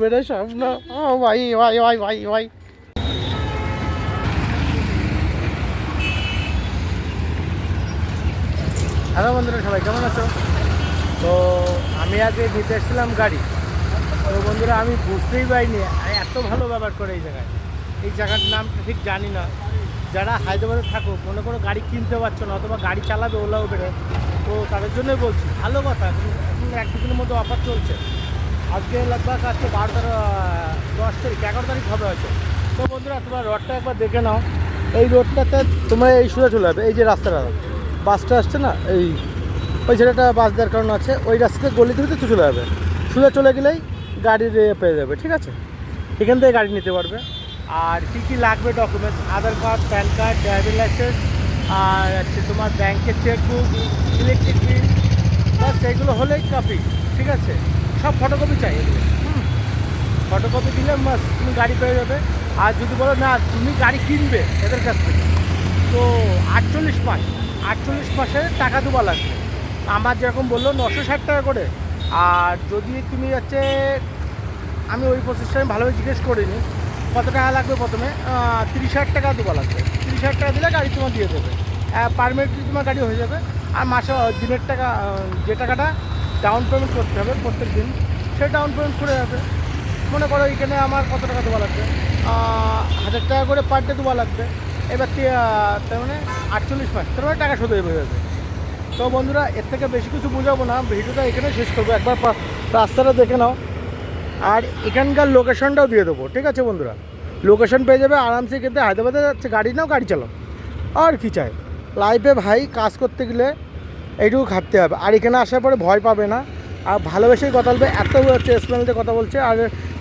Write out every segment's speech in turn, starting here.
मेरा सपना ओ भाई भाई भाई भाई भाई হ্যালো বন্ধুরা, সবাই কেমন আছো? তো আমি আগে নিতে এসেছিলাম গাড়ি। তো বন্ধুরা, আমি বুঝতেই পারিনি এত ভালো ব্যবহার করে এই জায়গায়। এই জায়গার নামটা ঠিক জানি না। যারা হায়দ্রাবাদে থাকো, মনে করো গাড়ি কিনতে পারছো না অথবা গাড়ি চালাবে ওলা উবেরে, তো তাদের জন্যই বলছি ভালো কথা। এখন 1-2 দিনের মধ্যে অফার চলছে। আজকে লাগভাগ আজকে 10 তারিখ 11 তারিখ হবে হয়তো। তো বন্ধুরা, তোমরা রোডটা একবার দেখে নাও। এই রোডটাতে তোমরা এই সোজা চলে যাবে। এই যে রাস্তাটা, বাসটা আসছে না, এই ওই ছেলেটা বাস দেওয়ার কারণ আছে, ওই রাস্তাতে গলিতে ভিতরে চলে যাবে। সোজা চলে গেলেই গাড়ির পেয়ে যাবে, ঠিক আছে? এখান থেকে গাড়ি নিতে পারবে। আর কী কী লাগবে documents, Aadhaar card, PAN card, driving licence, আর হচ্ছে তোমার ব্যাংকের চেকবুক, ইলেকট্রিক বিল, বাস এগুলো হলেই কাফি, ঠিক আছে? সব ফটোকপি চাই এগুলো। ফটোকপি দিলে বাস তুমি গাড়ি পেয়ে যাবে। আর যদি বলো না তুমি গাড়ি কিনবে এদের কাছ থেকে, তো 48 মাসে টাকা দেওয়া লাগবে। আমার যেরকম বললো 960 টাকা করে। আর যদি তুমি হচ্ছে, আমি ওই প্রসেসটা আমি ভালোভাবে জিজ্ঞেস করিনি কত টাকা লাগবে। প্রথমে 30,000 টাকা দেওয়া লাগবে। 30,000 টাকা দিলে গাড়ি তোমার দিয়ে দেবে। পারমানেন্টলি তোমার গাড়ি হয়ে যাবে। আর মাসে দিনের টাকা, যে টাকাটা ডাউন পেমেন্ট করতে হবে প্রত্যেক দিন, সে ডাউন পেমেন্ট করে যাবে। মনে করো এখানে আমার কত টাকা দেওয়া লাগবে, 1000 টাকা করে পার ডে দেওয়া লাগবে। এবার তার মানে 48 মাস, তার মানে টাকা শোধ হয়ে যাবে। তো বন্ধুরা, এর থেকে বেশি কিছু বোঝাবো না, ভিডিওটা এখানে শেষ করবো। একবার রাস্তাটা দেখে নাও, আর এখানকার লোকেশনটাও দিয়ে দেবো, ঠিক আছে বন্ধুরা? লোকেশন পেয়ে যাবে আরামসে। কিন্তু হায়দ্রাবাদে যাচ্ছে, গাড়ি নাও, গাড়ি চালাও, আর কি চাই লাইফে ভাই। কাজ করতে গেলে এইটুকু খাটতে হবে। আর এখানে আসার পরে ভয় পাবে না, আর ভালোবেসেই কথা বলবে। এত হচ্ছে স্মেলতে কথা বলছে, আর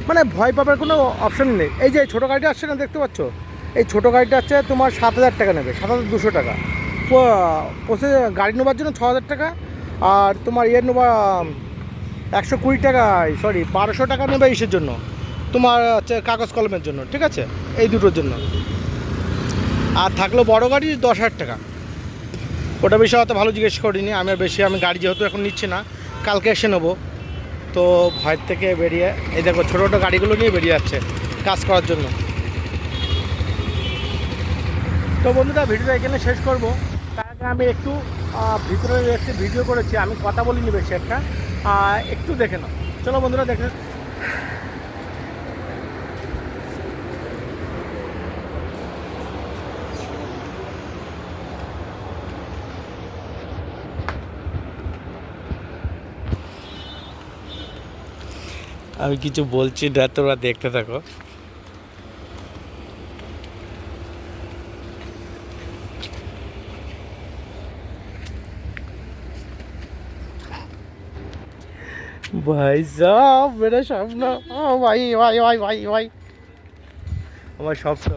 মানে ভয় পাবার কোনো অপশন নেই। এই যে ছোটো গাড়িটা আসছে না, দেখতে পাচ্ছ? এই ছোটো গাড়িটা হচ্ছে তোমার 7,000 টাকা নেবে, 7,200 টাকা। পোষে গাড়ি নেবার জন্য 6,000 টাকা। আর তোমার নেবা 120 টাকা, সরি 1200 টাকা নেবে ইসের জন্য, তোমার হচ্ছে কাগজ কলমের জন্য, ঠিক আছে? এই দুটোর জন্য। আর থাকলো বড় গাড়ি 10,000 টাকা। ওটা বিষয়ে অত ভালো জিজ্ঞেস করিনি আমি। আমি গাড়ি যেহেতু এখন নিচ্ছি না, কালকে এসে নেবো। তো ভয়ের থেকে বেরিয়ে এই দেখো ছোটো ছোটো গাড়িগুলো নিয়ে বেরিয়ে যাচ্ছে কাজ করার জন্য। তো বন্ধুরা, ভিডিওটা এখানে শেষ করব। তার আগে আমি একটু ভিতরে একটি ভিডিও করেছি, আমি কথা বলিনি বেশি একটা, একটু দেখে নাও। চলো বন্ধুরা, দেখে আমি কিছু বলছি না, তোমরা দেখতে থাকো। भाई साहब मेरा सपना ओ भाई भाई भाई भाई भाई আমার স্বপ্ন।